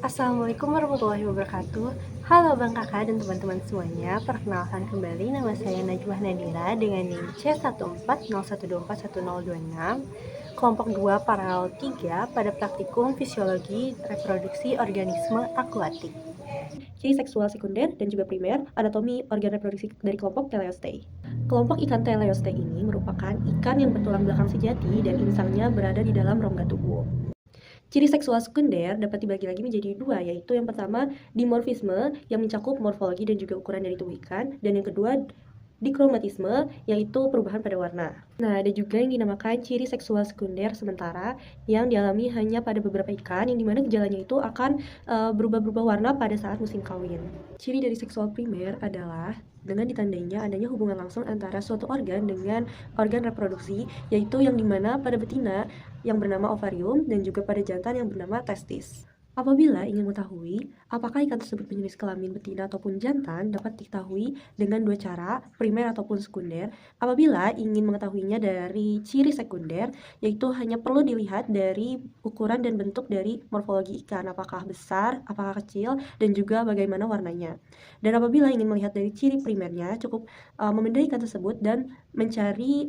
Assalamualaikum warahmatullahi wabarakatuh. Halo Bang Kakak dan teman-teman semuanya. Perkenalkan kembali, nama saya Najmah Nadira dengan NIM C140124126, kelompok 2 paralel 3 pada praktikum fisiologi reproduksi organisme akuatik. Ciri seksual sekunder dan juga primer, anatomi organ reproduksi dari kelompok Teleostei. Kelompok ikan Teleostei ini merupakan ikan yang bertulang belakang sejati dan insangnya berada di dalam rongga tubuh. Ciri seksual sekunder dapat dibagi lagi menjadi dua, yaitu yang pertama dimorfisme yang mencakup morfologi dan juga ukuran dari tubuh ikan, dan yang kedua dikromatisme, yaitu perubahan pada warna. Nah, ada juga yang dinamakan ciri seksual sekunder sementara yang dialami hanya pada beberapa ikan, yang dimana gejalanya itu akan berubah-berubah warna pada saat musim kawin. Ciri dari seksual primer adalah dengan ditandainya adanya hubungan langsung antara suatu organ dengan organ reproduksi, yaitu yang dimana pada betina yang bernama ovarium dan juga pada jantan yang bernama testis. Apabila ingin mengetahui apakah ikan tersebut berjenis kelamin betina ataupun jantan, dapat diketahui dengan dua cara, primer ataupun sekunder. Apabila ingin mengetahuinya dari ciri sekunder, yaitu hanya perlu dilihat dari ukuran dan bentuk dari morfologi ikan, apakah besar, apakah kecil, dan juga bagaimana warnanya. Dan apabila ingin melihat dari ciri primernya, cukup memendai ikan tersebut dan mencari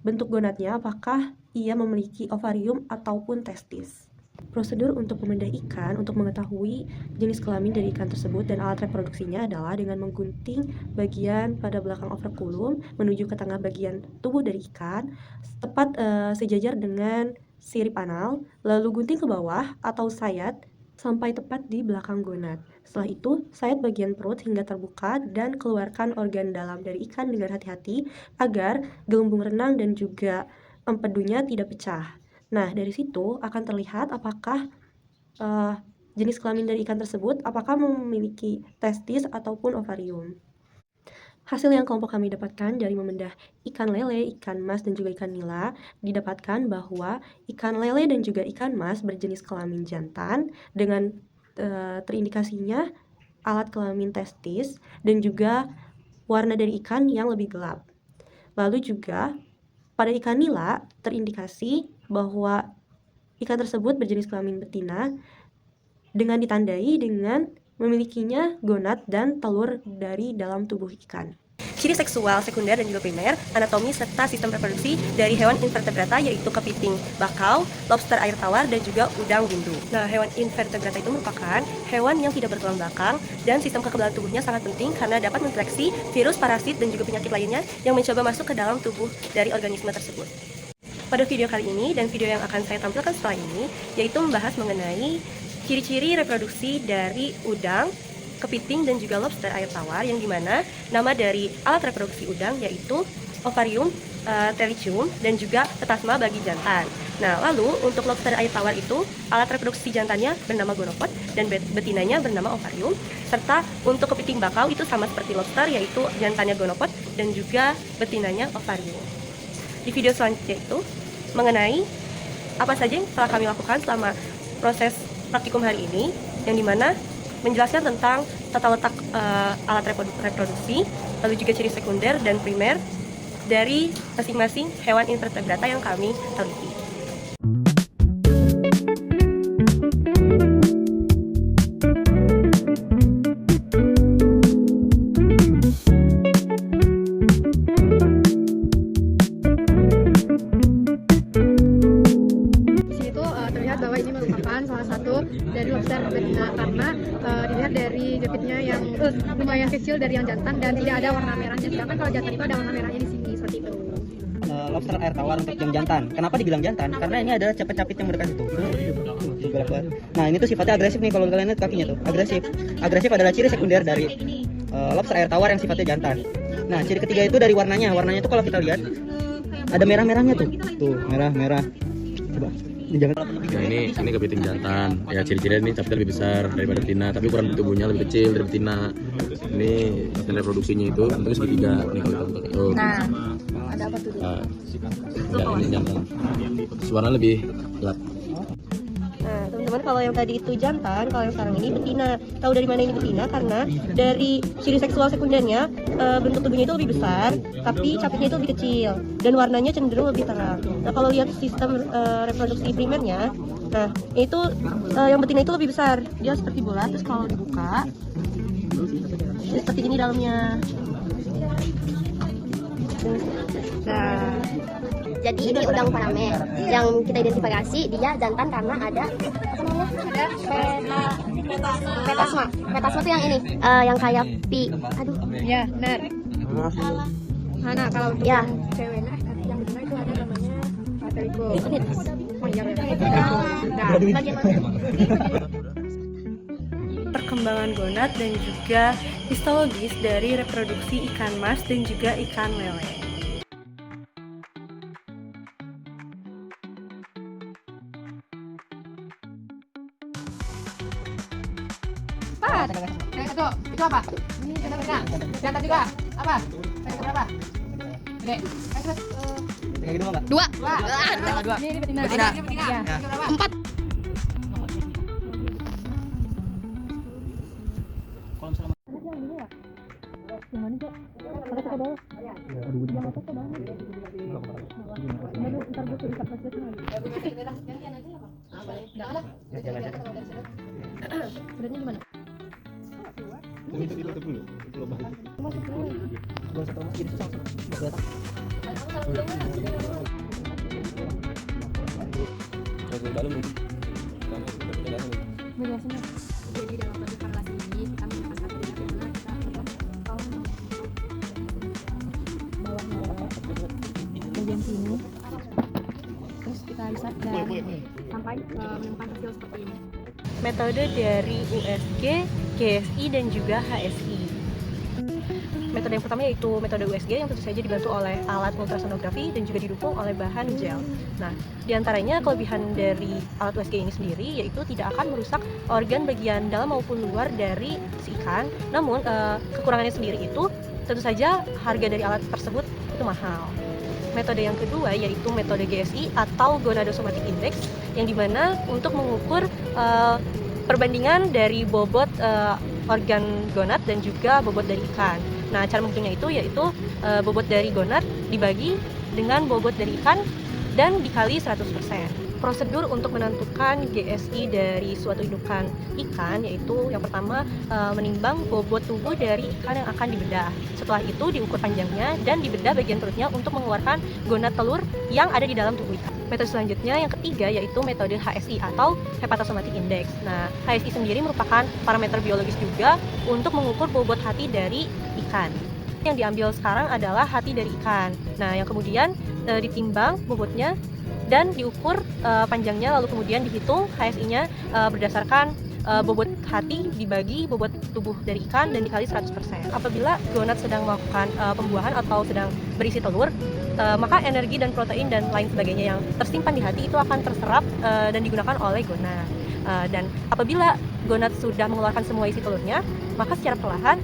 bentuk gonadnya, apakah ia memiliki ovarium ataupun testis. Prosedur untuk memendah ikan untuk mengetahui jenis kelamin dari ikan tersebut dan alat reproduksinya adalah dengan menggunting bagian pada belakang operkulum menuju ke tengah bagian tubuh dari ikan, tepat sejajar dengan sirip anal, lalu gunting ke bawah atau sayat sampai tepat di belakang gonad. Setelah itu, sayat bagian perut hingga terbuka dan keluarkan organ dalam dari ikan dengan hati-hati agar gelembung renang dan juga empedunya tidak pecah. Nah, dari situ akan terlihat apakah jenis kelamin dari ikan tersebut apakah memiliki testis ataupun ovarium. Hasil yang kelompok kami dapatkan dari memendah ikan lele, ikan mas, dan juga ikan nila didapatkan bahwa ikan lele dan juga ikan mas berjenis kelamin jantan dengan terindikasinya alat kelamin testis dan juga warna dari ikan yang lebih gelap. Lalu juga pada ikan nila terindikasi bahwa ikan tersebut berjenis kelamin betina dengan ditandai dengan memilikinya gonad dan telur dari dalam tubuh ikan. Ciri seksual sekunder dan juga primer, anatomi serta sistem reproduksi dari hewan invertebrata yaitu kepiting bakau, lobster air tawar, dan juga udang bindu. Nah, hewan invertebrata itu merupakan hewan yang tidak bertulang belakang dan sistem kekebalan tubuhnya sangat penting karena dapat mendeteksi virus, parasit, dan juga penyakit lainnya yang mencoba masuk ke dalam tubuh dari organisme tersebut. Pada video kali ini dan video yang akan saya tampilkan setelah ini, yaitu membahas mengenai ciri-ciri reproduksi dari udang, kepiting, dan juga lobster air tawar, yang dimana nama dari alat reproduksi udang yaitu ovarium telicium dan juga petasma bagi jantan. Nah, lalu untuk lobster air tawar itu alat reproduksi jantannya bernama gonopod dan betinanya bernama ovarium, serta untuk kepiting bakau itu sama seperti lobster yaitu jantannya gonopod dan juga betinanya ovarium. Di video selanjutnya itu mengenai apa saja yang telah kami lakukan selama proses praktikum hari ini, yang dimana menjelaskan tentang tata letak alat reproduksi, lalu juga ciri sekunder dan primer dari masing-masing hewan invertebrata yang kami teliti. Bahwa ini merupakan salah satu dari lobster betina karena dilihat dari gepitnya yang lumayan kecil dari yang jantan dan tidak ada warna merahnya, sedangkan kalau jantan itu ada warna merahnya di sini seperti itu. Lobster air tawar untuk yang jantan. Kenapa dibilang jantan? Karena ini ada capit-capit yang berdekat itu. Nah, ini tuh sifatnya agresif nih, kalau kalian lihat kakinya tuh agresif. Agresif adalah ciri sekunder dari lobster air tawar yang sifatnya jantan. Nah, ciri ketiga itu dari warnanya. Warnanya itu kalau kita lihat ada merah-merahnya tuh. Tuh, merah-merah. Coba. Nah, ini kepiting jantan. Ya, ciri-cirinya ini capitnya lebih besar daripada betina, tapi ukuran tubuhnya lebih kecil dari betina. Ini hasil reproduksinya itu bentuknya segitiga. Nih kalau kita bentuk itu. Nah, ada apa tuh? Ya, ini jantan. Warna lebih gelap. Nah, teman-teman, kalau yang tadi itu jantan, kalau yang sekarang ini betina. Tahu dari mana ini betina? Karena dari ciri seksual sekundernya bentuk tubuhnya itu lebih besar, tapi capitnya itu lebih kecil dan warnanya cenderung lebih terang. Nah, kalau lihat sistem reproduksi primernya, nah itu yang betina itu lebih besar, dia seperti bola. Terus kalau dibuka, ya seperti ini dalamnya. Nah, jadi ini udang Paname yang kita identifikasi dia jantan karena ada petasma. Petasma tuh yang ini, yang kayak pi. Aduh. Ya, benar. Mana kalau untuk Ya. yang ceweknya, yang betina itu ada namanya Pelico. Oh iya, nah, perkembangan gonad dan juga histologis dari reproduksi ikan mas dan juga ikan lele. yang satu itu apa? Ini betina. Jantan juga apa? Yang berapa? Gede. Terus Kayak gitu enggak? Dua. dua. Ini betina. Betina. Ini betina. Ya. Yang berapa? 4. Jadi dalam bentuk korelasi ini kita mendapatkan bagaimana kita bagian sini, terus kita riset dan sampai menemukan hasil seperti ini. Metode dari USG, GSI, dan juga HSI. Metode yang pertama yaitu metode USG yang tentu saja dibantu oleh alat ultrasonografi dan juga didukung oleh bahan gel. Nah, diantaranya kelebihan dari alat USG ini sendiri yaitu tidak akan merusak organ bagian dalam maupun luar dari si ikan. Namun kekurangannya sendiri itu tentu saja harga dari alat tersebut itu mahal. Metode yang kedua yaitu metode GSI atau Gonadosomatic Index, yang dimana untuk mengukur perbandingan dari bobot organ gonad dan juga bobot dari ikan. Nah, cara menghitungnya itu yaitu bobot dari gonad dibagi dengan bobot dari ikan dan dikali 100%. Prosedur untuk menentukan GSI dari suatu indukan ikan yaitu yang pertama menimbang bobot tubuh dari ikan yang akan dibedah. Setelah itu diukur panjangnya dan dibedah bagian perutnya untuk mengeluarkan gonad telur yang ada di dalam tubuh ikan. Metode selanjutnya yang ketiga yaitu metode HSI atau Hepatosomatic Index. Nah, HSI sendiri merupakan parameter biologis juga untuk mengukur bobot hati dari ikan. Yang diambil sekarang adalah hati dari ikan. Nah, yang kemudian ditimbang bobotnya dan diukur panjangnya, lalu kemudian dihitung HSI-nya berdasarkan bobot hati dibagi bobot tubuh dari ikan dan dikali 100%. Apabila gonad sedang melakukan pembuahan atau sedang berisi telur, maka energi dan protein dan lain sebagainya yang tersimpan di hati itu akan terserap dan digunakan oleh gonad. Dan apabila gonad sudah mengeluarkan semua isi telurnya, maka secara perlahan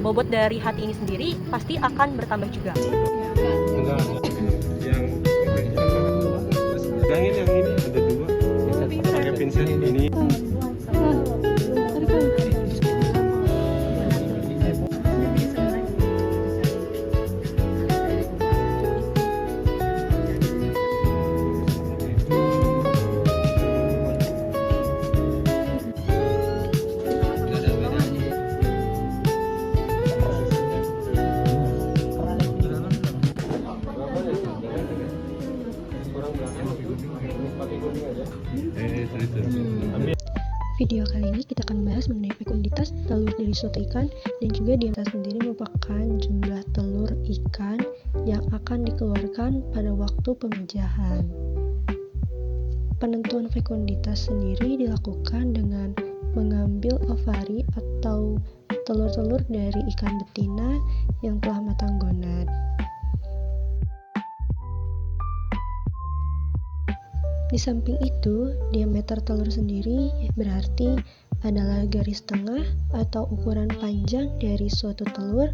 bobot dari hati ini sendiri pasti akan bertambah juga. Yang ini ada dua, pakai pinset ini. Video kali ini kita akan membahas mengenai fekunditas telur dari suatu ikan dan juga diameter sendiri merupakan jumlah telur ikan yang akan dikeluarkan pada waktu pemejahan. Penentuan fekunditas sendiri dilakukan dengan mengambil ovari atau telur-telur dari ikan betina yang telah matang gonad. Di samping itu, diameter telur sendiri berarti adalah garis tengah atau ukuran panjang dari suatu telur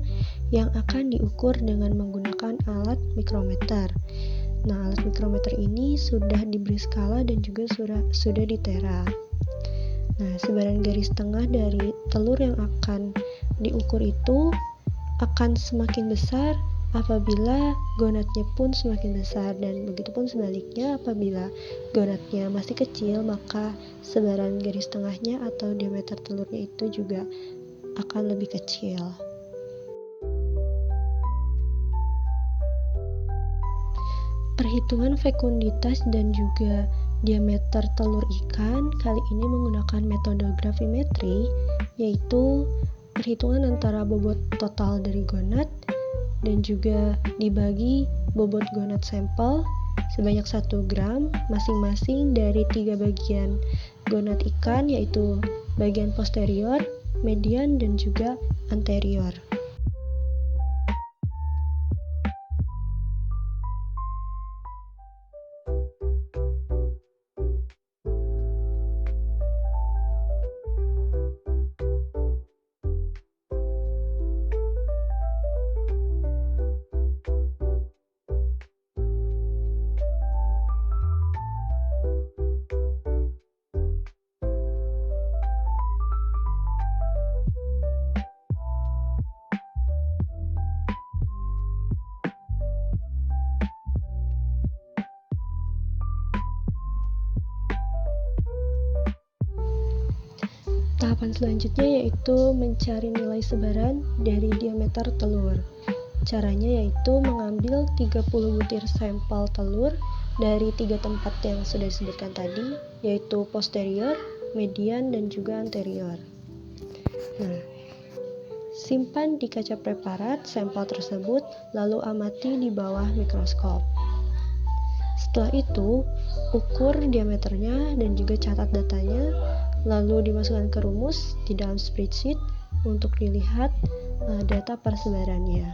yang akan diukur dengan menggunakan alat mikrometer. Nah, alat mikrometer ini sudah diberi skala dan juga sudah ditera. Nah, sebaran garis tengah dari telur yang akan diukur itu akan semakin besar apabila gonadnya pun semakin besar, dan begitupun sebaliknya apabila gonadnya masih kecil maka sebaran garis tengahnya atau diameter telurnya itu juga akan lebih kecil. Perhitungan fekunditas dan juga diameter telur ikan kali ini menggunakan metode gravimetri, yaitu perhitungan antara bobot total dari gonad dan juga dibagi bobot gonad sampel sebanyak 1 gram masing-masing dari 3 bagian gonad ikan, yaitu bagian posterior, median, dan juga anterior. Tahapan selanjutnya yaitu mencari nilai sebaran dari diameter telur. Caranya yaitu mengambil 30 butir sampel telur dari 3 tempat yang sudah disebutkan tadi, yaitu posterior, median, dan juga anterior. Nah, simpan di kaca preparat sampel tersebut, lalu amati di bawah mikroskop. Setelah itu, ukur diameternya dan juga catat datanya, lalu dimasukkan ke rumus di dalam spreadsheet untuk dilihat data persebarannya.